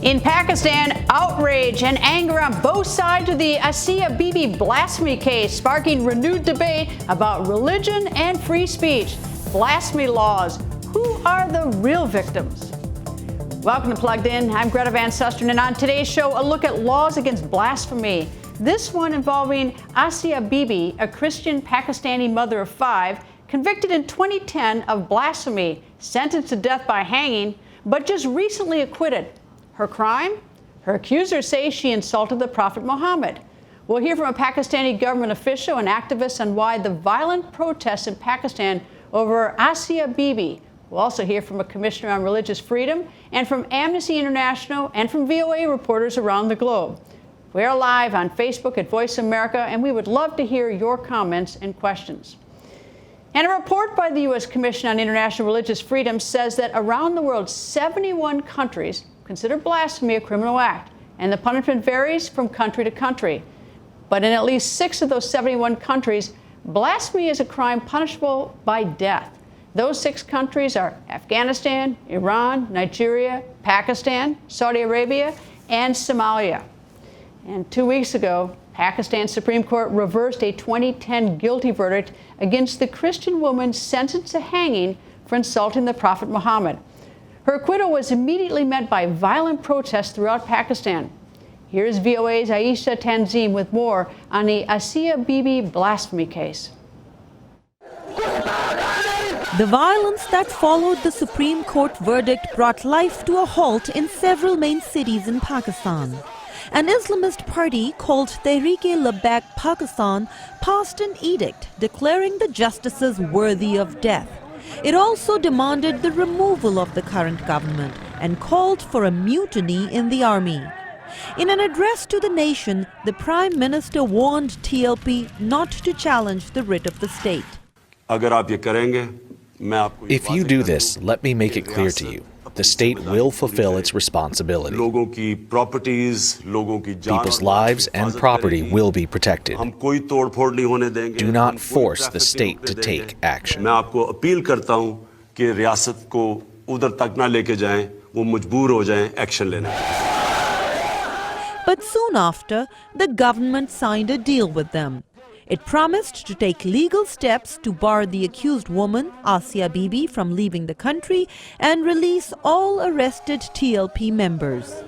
In Pakistan, outrage and anger on both sides of the Asia Bibi blasphemy case, sparking renewed debate about religion and free speech. Blasphemy laws. Who are the real victims? Welcome to Plugged In. I'm Greta Van Susteren, and on today's show, a look at laws against blasphemy. This one involving Ayesha Bibi, a Christian Pakistani mother of 5, convicted in 2010 of blasphemy, sentenced to death by hanging, but just recently acquitted. Her crime? Her accusers say she insulted the Prophet Muhammad. We'll hear from a Pakistani government official and activist on why the violent protests in Pakistan over Ayesha Bibi. We'll also hear from a commissioner on religious freedom and from Amnesty International and from VOA reporters around the globe. We're live on Facebook at Voice America, and we would love to hear your comments and questions. And a report by the U.S. Commission on International Religious Freedom says that around the world, 71 countries consider blasphemy a criminal act, and the punishment varies from country to country. But in at least 6 of those 71 countries, blasphemy is a crime punishable by death. Those 6 countries are Afghanistan, Iran, Nigeria, Pakistan, Saudi Arabia, and Somalia. And 2 weeks ago, Pakistan's Supreme Court reversed a 2010 guilty verdict against the Christian woman sentenced to hanging for insulting the Prophet Muhammad. Her acquittal was immediately met by violent protests throughout Pakistan. Here's VOA's Ayesha Tanzim with more on the Ayesha Bibi blasphemy case. The violence that followed the Supreme Court verdict brought life to a halt in several main cities in Pakistan. An Islamist party called Tehreek-e-Labbaik Pakistan passed an edict declaring the justices worthy of death. It also demanded the removal of the current government and called for a mutiny in the army. In an address to the nation, the Prime Minister warned TLP not to challenge the writ of the state. If you do this, let me make it clear to you. The state will fulfill its responsibility. People's lives and property will be protected. Do not force the state to take action. But soon after, the government signed a deal with them. It promised to take legal steps to bar the accused woman, Ayesha Bibi, from leaving the country and release all arrested TLP members.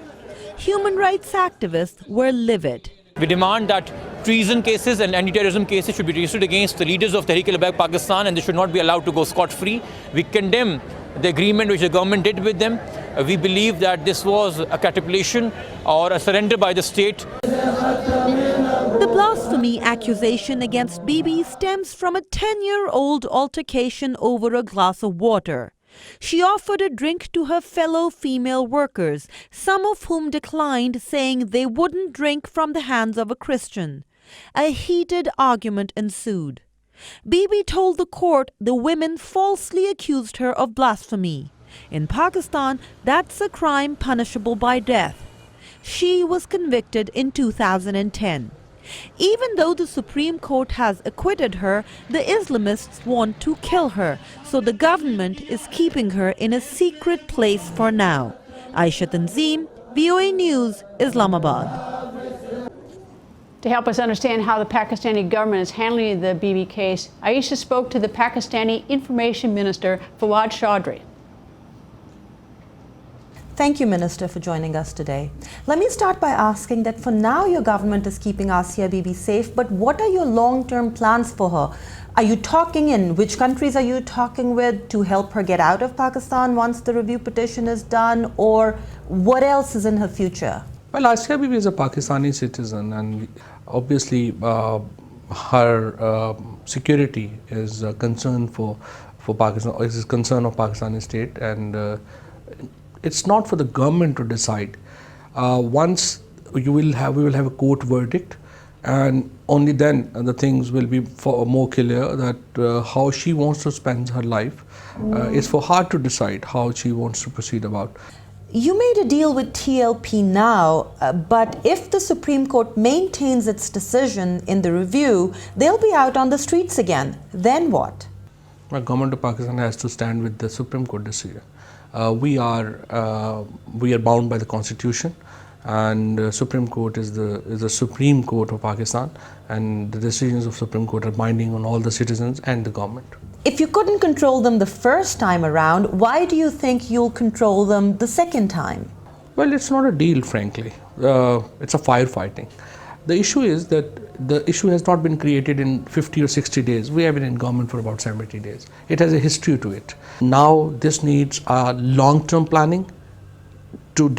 Human rights activists were livid. We demand that treason cases and anti-terrorism cases should be registered against the leaders of Tehreek-e-Labbaik Pakistan, and they should not be allowed to go scot-free. We condemn the agreement which the government did with them. We believe that this was a capitulation or a surrender by the state. The blasphemy accusation against Bibi stems from a 10-year-old altercation over a glass of water. She offered a drink to her fellow female workers, some of whom declined, saying they wouldn't drink from the hands of a Christian. A heated argument ensued. Bibi told the court the women falsely accused her of blasphemy. In Pakistan, that's a crime punishable by death. She was convicted in 2010. Even though the Supreme Court has acquitted her, the Islamists want to kill her, so the government is keeping her in a secret place for now. Ayesha Tanzim, VOA News, Islamabad. To help us understand how the Pakistani government is handling the Bibi case, Ayesha spoke to the Pakistani Information Minister, Fawad Chaudhry. Thank you, Minister, for joining us today. Let me start by asking that for now your government is keeping Ayesha Bibi safe, but what are your long-term plans for her? Are you talking in? Which countries are you talking with to help her get out of Pakistan once the review petition is done, or what else is in her future? Well, Ayesha Bibi is a Pakistani citizen, and obviously her security is a concern for Pakistan. It's a concern of Pakistani state, and it's not for the government to decide. Once we will have a court verdict, and only then the things will be more clear that how she wants to spend her life. It's for her to decide how she wants to proceed about. You made a deal with TLP now, but if the Supreme Court maintains its decision in the review, they'll be out on the streets again. Then what? The government of Pakistan has to stand with the Supreme Court decision. We are bound by the Constitution, and Supreme Court is the Supreme Court of Pakistan, and the decisions of Supreme Court are binding on all the citizens and the government. If you couldn't control them the first time around, why do you think you'll control them the second time? Well, it's not a deal, frankly. It's a firefighting. The issue is that the issue has not been created in 50 or 60 days. We have been in government for about 70 days. It has a history to it. Now this needs a long-term planning to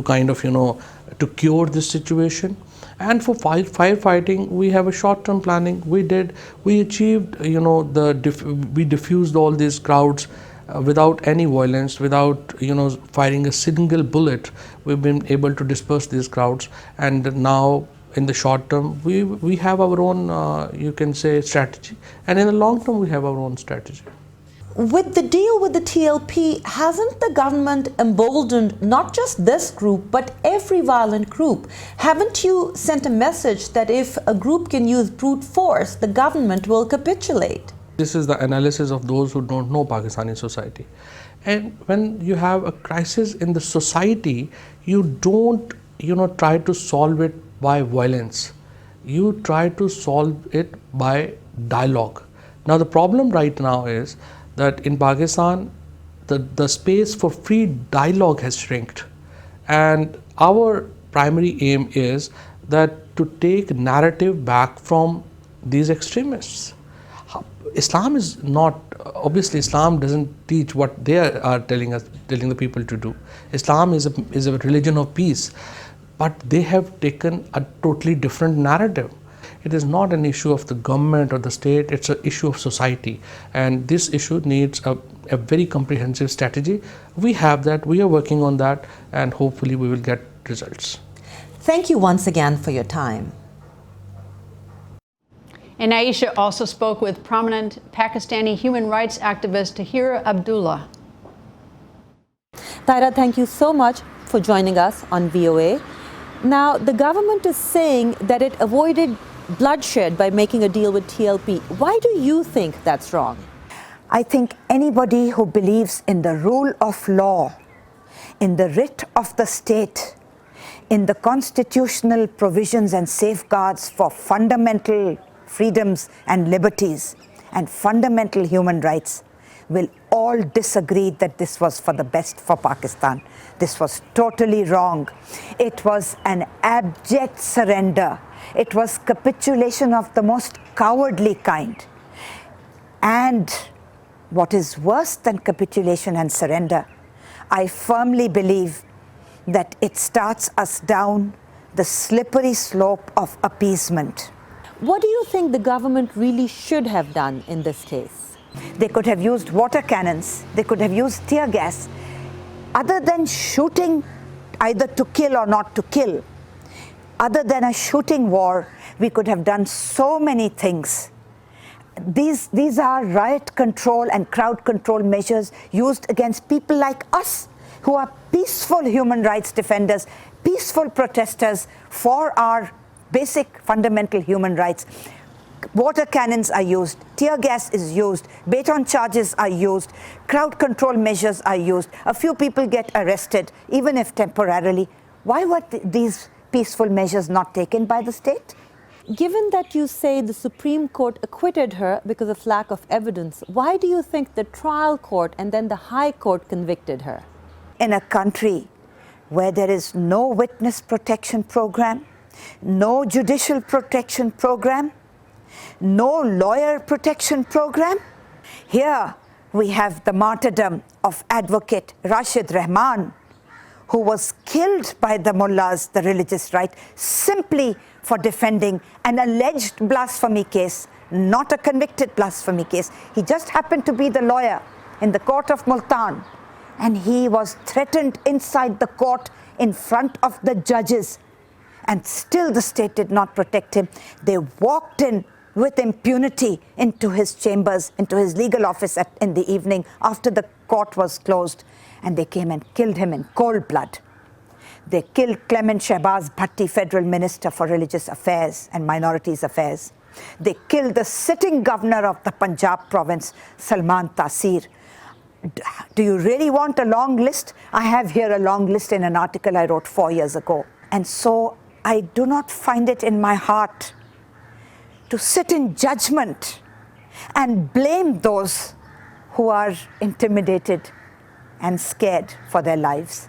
kind of, to cure this situation. And for firefighting, we have a short-term planning. We achieved, we diffused all these crowds without any violence, without firing a single bullet. We've been able to disperse these crowds, and now in the short term we have our own you can say strategy, and in the long term we have our own strategy. With the deal with the TLP, hasn't the government emboldened not just this group but every violent group? Haven't you sent a message that if a group can use brute force, the government will capitulate? This is the analysis of those who don't know Pakistani society. And when you have a crisis in the society, you don't try to solve it by violence. You try to solve it by dialogue. Now the problem right now is that in Pakistan, the space for free dialogue has shrinked, and our primary aim is that to take narrative back from these extremists. Islam is not, obviously Islam doesn't teach what they are telling the people to do. Islam is a religion of peace, but they have taken a totally different narrative. It is not an issue of the government or the state, it's an issue of society, and this issue needs a very comprehensive strategy. We have that, we are working on that, and hopefully we will get results. Thank you once again for your time. And Ayesha also spoke with prominent Pakistani human rights activist Tahir Abdullah. Tahira, thank you so much for joining us on VOA. Now, the government is saying that it avoided bloodshed by making a deal with TLP. Why do you think that's wrong? I think anybody who believes in the rule of law, in the writ of the state, in the constitutional provisions and safeguards for fundamental freedoms and liberties and fundamental human rights will all disagree that this was for the best for Pakistan. This was totally wrong. It was an abject surrender. It was capitulation of the most cowardly kind. And what is worse than capitulation and surrender, I firmly believe that it starts us down the slippery slope of appeasement. What do you think the government really should have done in this case? They could have used water cannons, they could have used tear gas. Other than shooting either to kill or not to kill, other than a shooting war, we could have done so many things. These are riot control and crowd control measures used against people like us, who are peaceful human rights defenders, peaceful protesters for our basic fundamental human rights. Water cannons are used, tear gas is used, baton charges are used, crowd control measures are used. A few people get arrested, even if temporarily. Why were these peaceful measures not taken by the state? Given that you say the Supreme Court acquitted her because of lack of evidence, why do you think the trial court and then the High Court convicted her? In a country where there is no witness protection program, no judicial protection program, no lawyer protection program, here we have the martyrdom of advocate Rashid Rahman, who was killed by the mullahs, the religious right, simply for defending an alleged blasphemy case, not a convicted blasphemy case. He just happened to be the lawyer in the court of Multan, and he was threatened inside the court in front of the judges, and still the state did not protect him. They walked in with impunity into his chambers, into his legal office in the evening after the court was closed, and they came and killed him in cold blood. They killed Clement Shehbaz Bhatti, Federal Minister for Religious Affairs and Minorities Affairs. They killed the sitting governor of the Punjab province, Salman Taseer. Do you really want a long list? I have here a long list in an article I wrote 4 years ago. And so I do not find it in my heart to sit in judgment and blame those who are intimidated and scared for their lives.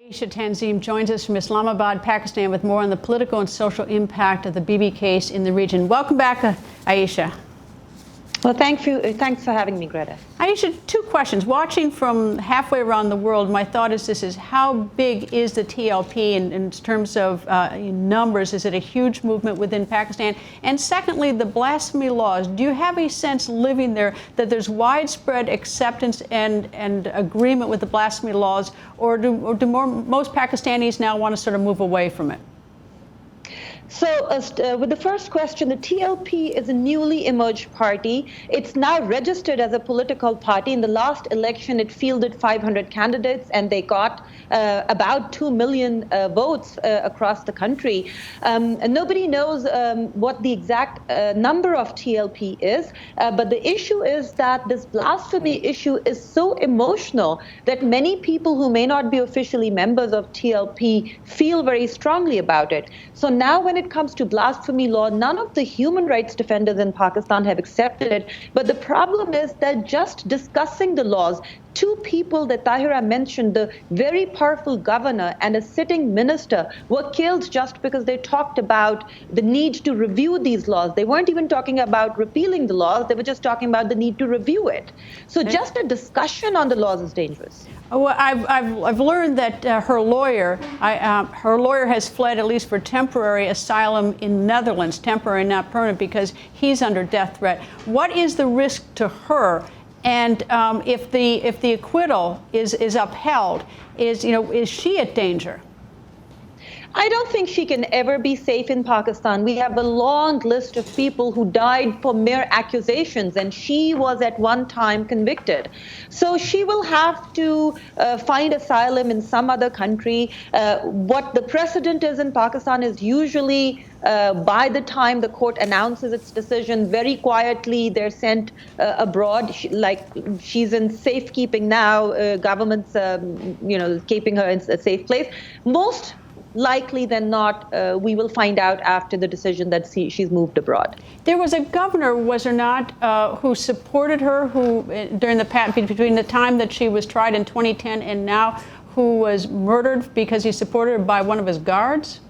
Ayesha Tanzim joins us from Islamabad, Pakistan, with more on the political and social impact of the Bibi case in the region. Welcome back, Ayesha. Well, thank you. Thanks for having me, Greta. Ayesha, two questions. Watching from halfway around the world, my thought is how big is the TLP in terms of numbers? Is it a huge movement within Pakistan? And secondly, the blasphemy laws. Do you have a sense living there that there's widespread acceptance and agreement with the blasphemy laws, or do most Pakistanis now want to sort of move away from it? So with the first question, the TLP is a newly emerged party. It's now registered as a political party. In the last election, it fielded 500 candidates, and they got about 2 million votes across the country. And nobody knows what the exact number of TLP is, but the issue is that this blasphemy issue is so emotional that many people who may not be officially members of TLP feel very strongly about it. So now when it comes to blasphemy law, none of the human rights defenders in Pakistan have accepted it. But the problem is that just discussing the laws, two people that Tahira mentioned, the very powerful governor and a sitting minister, were killed just because they talked about the need to review these laws. They weren't even talking about repealing the laws. They were just talking about the need to review it. So just a discussion on the laws is dangerous. Well, I've learned that her lawyer has fled, at least for temporary asylum in Netherlands, temporary, not permanent, because he's under death threat. What is the risk to her? And if the acquittal is upheld, is she at danger? I don't think she can ever be safe in Pakistan. We have a long list of people who died for mere accusations, and she was at one time convicted. So she will have to find asylum in some other country. What the precedent is in Pakistan is usually by the time the court announces its decision, very quietly they're sent abroad. She's in safekeeping now. Government's keeping her in a safe place. Most likely than not, we will find out after the decision that she's moved abroad. There was a governor, was there not, who supported her, who between the time that she was tried in 2010 and now, who was murdered because he supported her by one of his guards?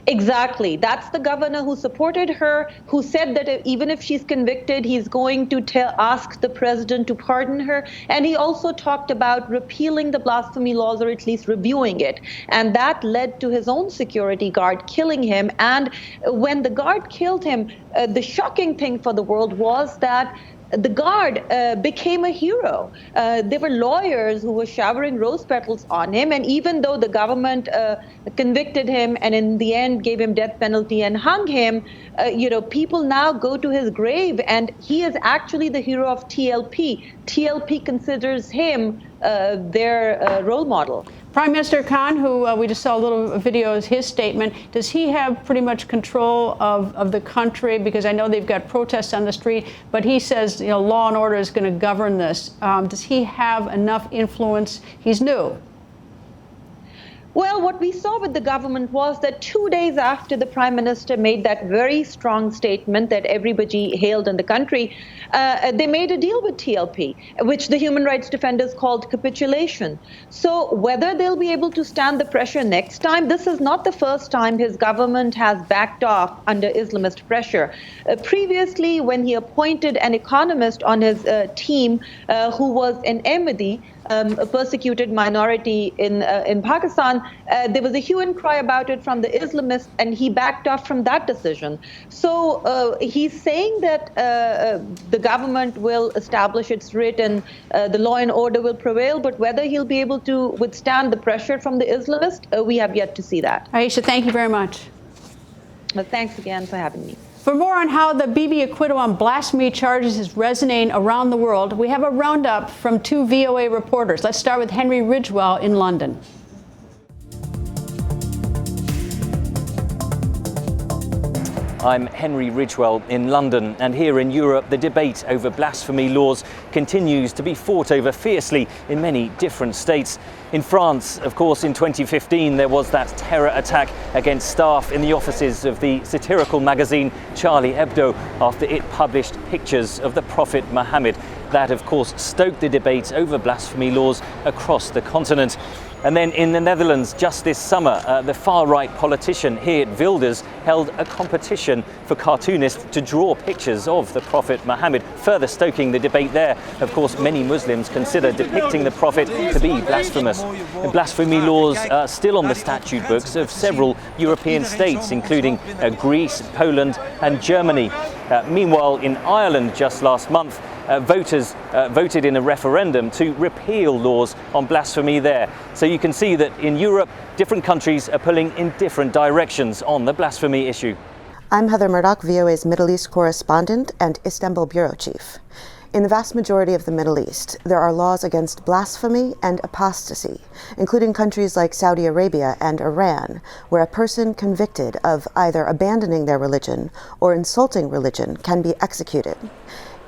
Exactly. That's the governor who supported her, who said that even if she's convicted, he's going to ask the president to pardon her. And he also talked about repealing the blasphemy laws, or at least reviewing it. And that led to his own security guard killing him. And when the guard killed him, the shocking thing for the world was that the guard became a hero. There were lawyers who were showering rose petals on him, and even though the government convicted him and in the end gave him death penalty and hung him, people now go to his grave, and he is actually the hero of TLP. TLP considers him their role model. Prime Minister Khan, who we just saw a little video of his statement, does he have pretty much control of the country? Because I know they've got protests on the street, but he says law and order is going to govern this. Does he have enough influence? He's new. Well, what we saw with the government was that 2 days after the prime minister made that very strong statement that everybody hailed in the country, they made a deal with TLP, which the human rights defenders called capitulation. So whether they'll be able to stand the pressure next time, this is not the first time his government has backed off under Islamist pressure. Previously, when he appointed an economist on his team who was an Ahmadi, a persecuted minority in Pakistan, there was a hue and cry about it from the Islamists, and he backed off from that decision. So he's saying that the government will establish its writ and the law and order will prevail, but whether he'll be able to withstand the pressure from the Islamists, we have yet to see that. Ayesha, thank you very much. Well, thanks again for having me. For more on how the Bibi acquittal on blasphemy charges is resonating around the world, we have a roundup from two VOA reporters. Let's start with Henry Ridgewell in London. I'm Henry Ridgewell in London, and here in Europe the debate over blasphemy laws continues to be fought over fiercely in many different states. In France, of course, in 2015 there was that terror attack against staff in the offices of the satirical magazine Charlie Hebdo after it published pictures of the Prophet Muhammad. That, of course, stoked the debate over blasphemy laws across the continent. And then in the Netherlands, just this summer, the far-right politician Geert Wilders held a competition for cartoonists to draw pictures of the Prophet Muhammad, further stoking the debate there. Of course, many Muslims consider depicting the Prophet to be blasphemous. And blasphemy laws are still on the statute books of several European states, including Greece, Poland and Germany. Meanwhile, in Ireland just last month, voters voted in a referendum to repeal laws on blasphemy there. So you can see that in Europe, different countries are pulling in different directions on the blasphemy issue. I'm Heather Murdoch, VOA's Middle East correspondent and Istanbul bureau chief. In the vast majority of the Middle East, there are laws against blasphemy and apostasy, including countries like Saudi Arabia and Iran, where a person convicted of either abandoning their religion or insulting religion can be executed.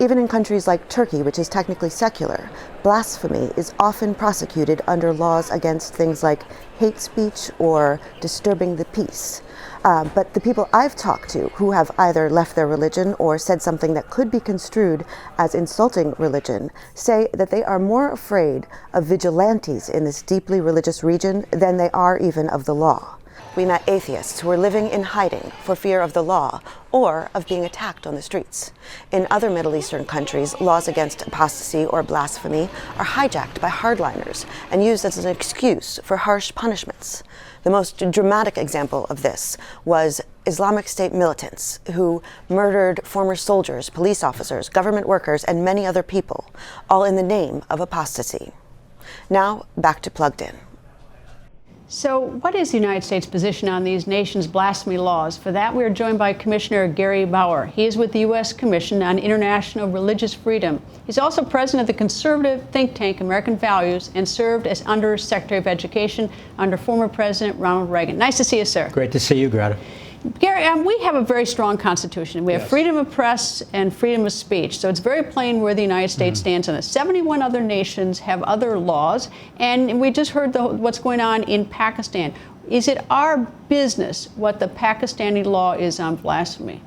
Even in countries like Turkey, which is technically secular, blasphemy is often prosecuted under laws against things like hate speech or disturbing the peace. But the people I've talked to who have either left their religion or said something that could be construed as insulting religion say that they are more afraid of vigilantes in this deeply religious region than they are even of the law. We met atheists who were living in hiding for fear of the law or of being attacked on the streets. In other Middle Eastern countries, laws against apostasy or blasphemy are hijacked by hardliners and used as an excuse for harsh punishments. The most dramatic example of this was Islamic State militants who murdered former soldiers, police officers, government workers, and many other people, all in the name of apostasy. Now, back to Plugged In. So what is the United States' position on these nations' blasphemy laws? For that, we are joined by Commissioner Gary Bauer. He is with the U.S. Commission on International Religious Freedom. He's also president of the conservative think tank American Values and served as Under Secretary of Education under former President Ronald Reagan. Nice to see you, sir. Great to see you, Greta. Gary, we have a very strong Constitution. We have freedom of press and freedom of speech. So it's very plain where the United States stands on this. 71 other nations have other laws. And we just heard what's going on in Pakistan. Is it our business what the Pakistani law is on blasphemy?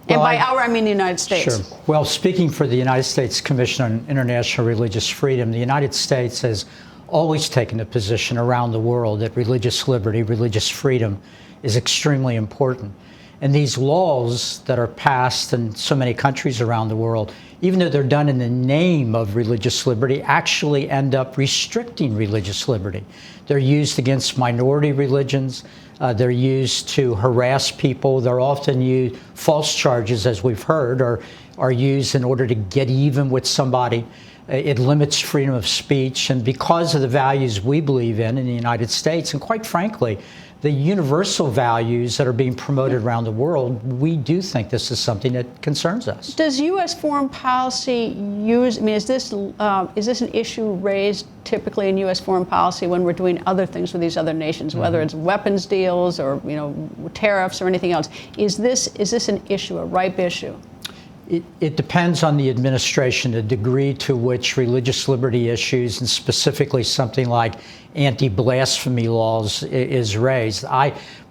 And by our, I mean the United States. Sure. Well, speaking for the United States Commission on International Religious Freedom, the United States has always taken a position around the world that religious liberty, religious freedom is extremely important. And these laws that are passed in so many countries around the world, even though they're done in the name of religious liberty, actually end up restricting religious liberty. They're used against minority religions. They're used to harass people. They're often used, false charges, as we've heard, are used in order to get even with somebody. It limits freedom of speech. And because of the values we believe in the United States, and quite frankly, the universal values that are being promoted around the world, we do think this is something that concerns us. Does U.S. foreign policy use, I mean, is this an issue raised typically in U.S. foreign policy when we're doing other things with these other nations, whether it's weapons deals or, tariffs or anything else? Is this an issue, a ripe issue? It depends on the administration, the degree to which religious liberty issues, and specifically something like anti-blasphemy laws, is raised.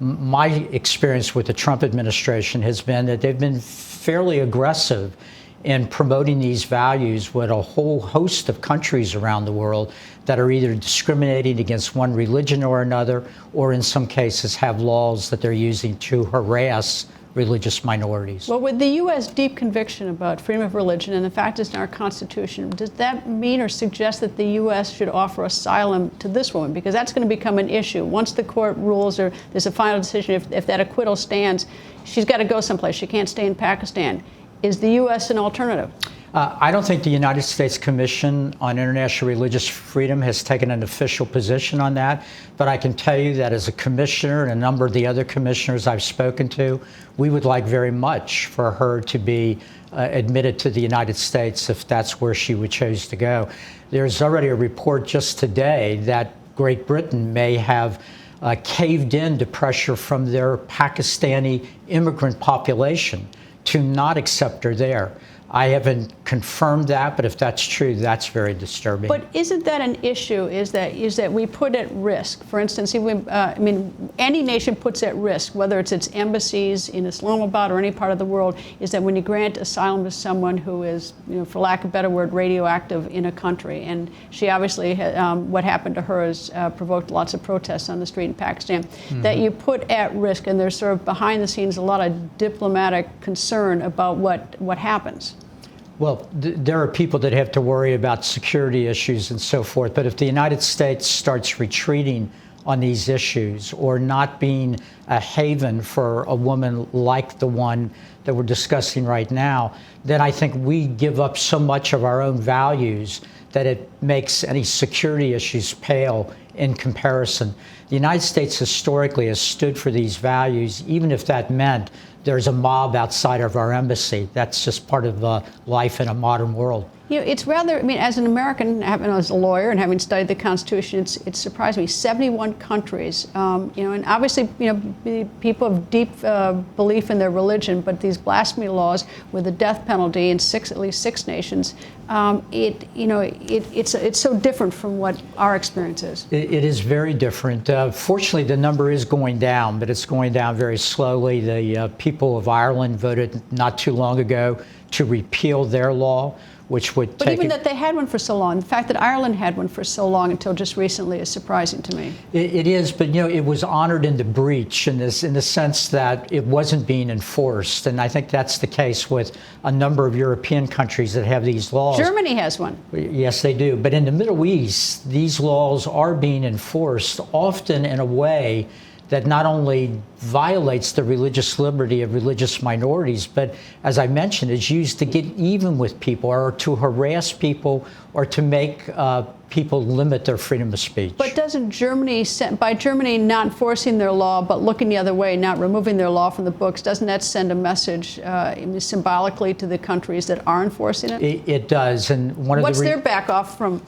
My experience with the Trump administration has been that they've been fairly aggressive in promoting these values with a whole host of countries around the world that are either discriminating against one religion or another, or in some cases have laws that they're using to harass religious minorities. Well, with the U.S. deep conviction about freedom of religion and the fact it's in our Constitution, does that mean or suggest that the U.S. should offer asylum to this woman? Because that's going to become an issue. Once the court rules or there's a final decision, if that acquittal stands, she's got to go someplace. She can't stay in Pakistan. Is the U.S. an alternative? I don't think the United States Commission on International Religious Freedom has taken an official position on that, but I can tell you that as a commissioner and a number of the other commissioners I've spoken to, we would like very much for her to be admitted to the United States if that's where she would choose to go. There's already a report just today that Great Britain may have caved in to pressure from their Pakistani immigrant population to not accept her there. I haven't confirmed that, but if that's true, that's very disturbing. But isn't that an issue? Is that we put at risk? For instance, I mean, any nation puts at risk, whether it's its embassies in Islamabad or any part of the world, is that when you grant asylum to someone who is, for lack of a better word, radioactive in a country, and she obviously, what happened to her has provoked lots of protests on the street in Pakistan, that you put at risk, and there's sort of behind the scenes a lot of diplomatic concern about what happens. Well, there are people that have to worry about security issues and so forth. But if the United States starts retreating on these issues or not being a haven for a woman like the one that we're discussing right now, then I think we give up so much of our own values that it makes any security issues pale in comparison. The United States historically has stood for these values, even if that meant there's a mob outside of our embassy. That's just part of life in a modern world. It's rather, I mean, as an American, as a lawyer and having studied the Constitution, it surprised me. 71 countries, and obviously, people have deep belief in their religion, but these blasphemy laws with the death penalty in at least six nations, it's so different from what our experience is. It is very different. Fortunately, the number is going down, but it's going down very slowly. The people of Ireland voted not too long ago to repeal their law, which would But even that they had one for so long, the fact that Ireland had one for so long until just recently is surprising to me. It is, but it was honored in the breach in the sense that it wasn't being enforced, and I think that's the case with a number of European countries that have these laws. Germany has one. Yes, they do. But in the Middle East, these laws are being enforced, often in a way that not only violates the religious liberty of religious minorities, but, as I mentioned, is used to get even with people or to harass people or to make people limit their freedom of speech. But doesn't Germany, by Germany not enforcing their law but looking the other way, not removing their law from the books, doesn't that send a message symbolically to the countries that are enforcing it? It does. And what's their back off from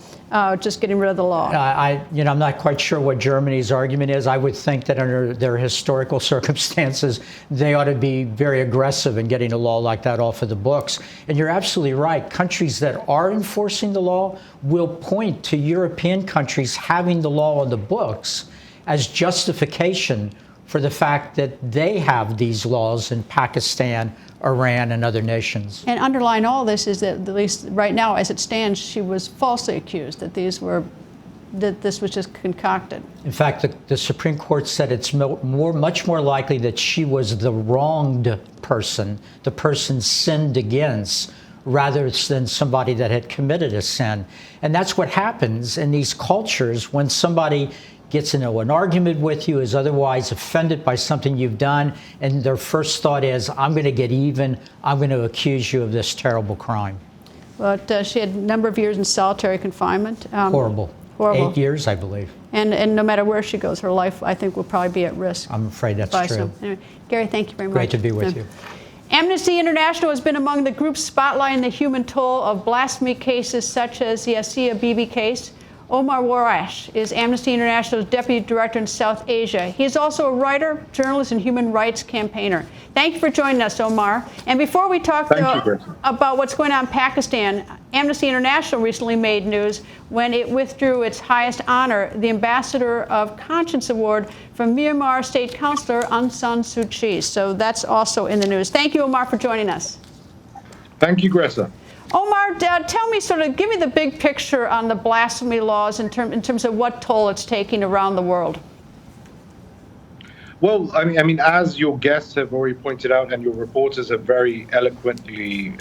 just getting rid of the law? I'm not quite sure what Germany's argument is. I would think that under their historical circumstances, they ought to be very aggressive in getting a law like that off of the books. And you're absolutely right. Countries that are enforcing the law will point to European countries having the law on the books as justification for the fact that they have these laws in Pakistan, Iran, and other nations. And underlying all this is that, at least right now, as it stands, she was falsely accused that this was just concocted. In fact, the Supreme Court said it's much more likely that she was the wronged person, the person sinned against, rather than somebody that had committed a sin. And that's what happens in these cultures when somebody gets into an argument with you, is otherwise offended by something you've done, and their first thought is, I'm going to get even, I'm going to accuse you of this terrible crime. But she had a number of years in solitary confinement. Horrible. 8 years, I believe. And no matter where she goes, her life, I think, will probably be at risk. I'm afraid that's true. Anyway, Gary, thank you very much. Great to be with you. Amnesty International has been among the groups spotlighting the human toll of blasphemy cases such as the Asia Bibi case. Omar Warash is Amnesty International's Deputy Director in South Asia. He is also a writer, journalist, and human rights campaigner. Thank you for joining us, Omar. And before we talk about what's going on in Pakistan, Amnesty International recently made news when it withdrew its highest honor, the Ambassador of Conscience Award from Myanmar State Councilor Aung San Suu Kyi. So that's also in the news. Thank you, Omar, for joining us. Thank you, Greta. Omar, tell me, give me the big picture on the blasphemy laws in terms of what toll it's taking around the world. Well, I mean, as your guests have already pointed out, and your reporters have very eloquently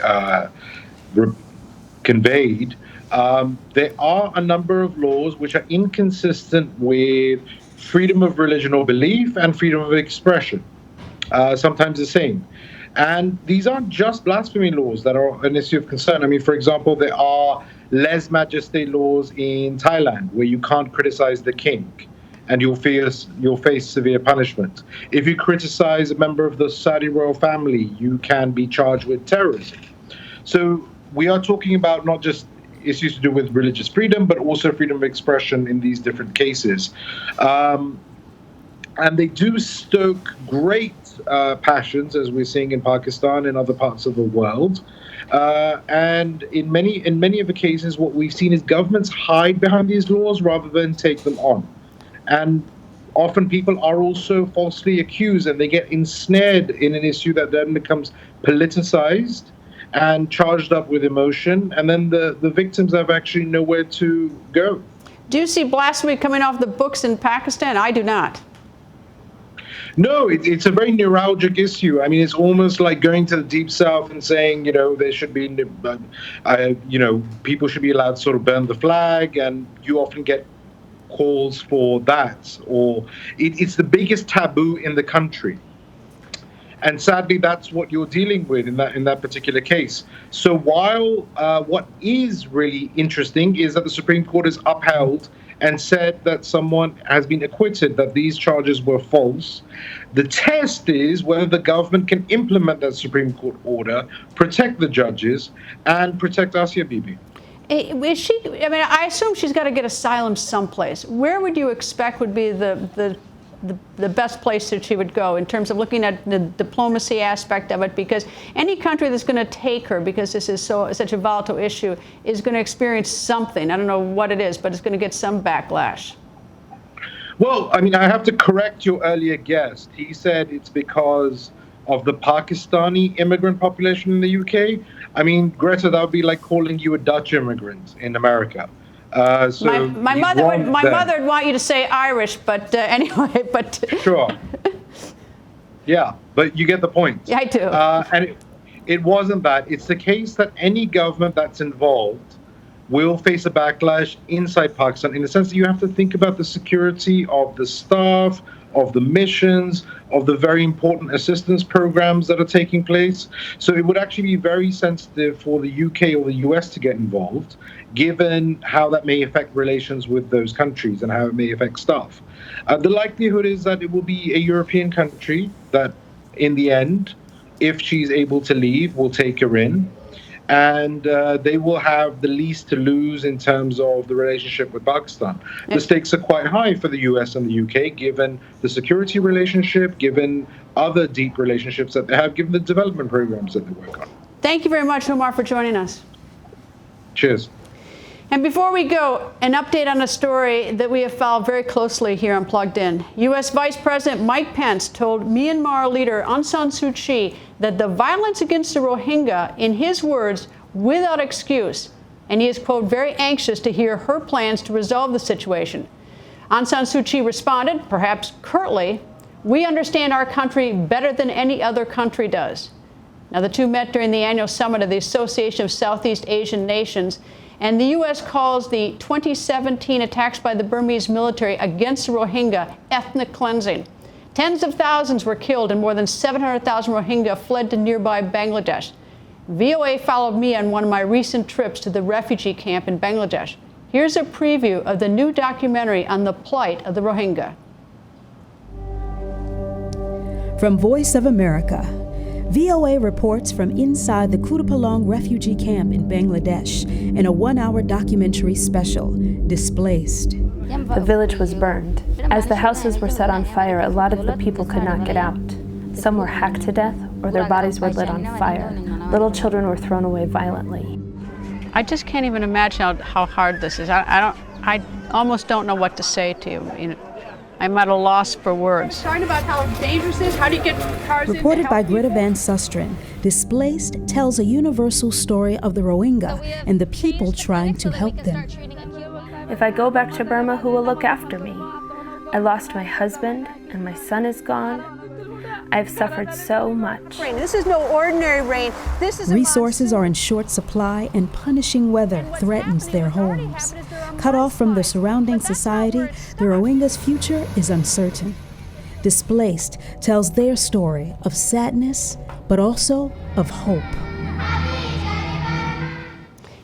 conveyed, there are a number of laws which are inconsistent with freedom of religion or belief and freedom of expression, sometimes the same. And these aren't just blasphemy laws that are an issue of concern. I mean, for example, there are lèse majesté laws in Thailand where you can't criticize the king and you'll face severe punishment. If you criticize a member of the Saudi royal family, you can be charged with terrorism. So we are talking about not just issues to do with religious freedom, but also freedom of expression in these different cases. And they do stoke great passions, as we're seeing in Pakistan and other parts of the world. And in many of the cases, what we've seen is governments hide behind these laws rather than take them on. And often people are also falsely accused, and they get ensnared in an issue that then becomes politicized and charged up with emotion, and then the victims have actually nowhere to go. Do you see blasphemy coming off the books in Pakistan? I do not. No, it's a very neuralgic issue. I mean, it's almost like going to the Deep South and saying, there should be, people should be allowed to sort of burn the flag, and you often get calls for that. Or it's the biggest taboo in the country. And sadly, that's what you're dealing with in that particular case. So while what is really interesting is that the Supreme Court has upheld and said that someone has been acquitted, that these charges were false. The test is whether the government can implement that Supreme Court order, protect the judges, and protect Asia Bibi. Is she? I mean, I assume she's got to get asylum someplace. Where would you expect would be the best place that she would go in terms of looking at the diplomacy aspect of it? Because any country that's going to take her, because this is such a volatile issue, is going to experience something. I don't know what it is, but it's going to get some backlash. Well, I mean, I have to correct your earlier guest. He said it's because of the Pakistani immigrant population in the UK. I mean, Greta, that would be like calling you a Dutch immigrant in America. So my mother would want you to say Irish, but anyway, but sure. Yeah, but you get the point. Yeah, I do. And it wasn't that. It's the case that any government that's involved will face a backlash inside Pakistan, in the sense that you have to think about the security of the staff, of the missions, of the very important assistance programs that are taking place. So it would actually be very sensitive for the UK or the US to get involved, given how that may affect relations with those countries and how it may affect staff. The likelihood is that it will be a European country that, in the end, if she's able to leave, will take her in. And they will have the least to lose in terms of the relationship with Pakistan. The stakes are quite high for the US and the UK, given the security relationship, given other deep relationships that they have, given the development programs that they work on. Thank you very much, Umar, for joining us. Cheers. And before we go, an update on a story that we have followed very closely here on Plugged In. U.S. Vice President Mike Pence told Myanmar leader Aung San Suu Kyi that the violence against the Rohingya, in his words, without excuse. And he is, quote, very anxious to hear her plans to resolve the situation. Aung San Suu Kyi responded, perhaps curtly, "We understand our country better than any other country does." Now, the two met during the annual summit of the Association of Southeast Asian Nations. And the U.S. calls the 2017 attacks by the Burmese military against the Rohingya ethnic cleansing. Tens of thousands were killed and more than 700,000 Rohingya fled to nearby Bangladesh. VOA followed me on one of my recent trips to the refugee camp in Bangladesh. Here's a preview of the new documentary on the plight of the Rohingya. From Voice of America, VOA reports from inside the Kutupalong refugee camp in Bangladesh in a one-hour documentary special, Displaced. The village was burned. As the houses were set on fire, a lot of the people could not get out. Some were hacked to death, or their bodies were lit on fire. Little children were thrown away violently. I just can't even imagine how hard this is. I almost don't know what to say to you. I'm at a loss for words. Talking about how dangerous it is, how do you get cars in? Reported by Greta Van Susteren, Displaced tells a universal story of the Rohingya and the people trying to help them. If I go back to Burma, who will look after me? I lost my husband, and my son is gone. I've suffered so much. This is no ordinary rain. Resources are in short supply, and punishing weather threatens their homes. Cut off from the surrounding society, the Rohingya's future is uncertain. Displaced tells their story of sadness, but also of hope.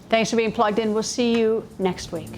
Thanks for being plugged in. We'll see you next week.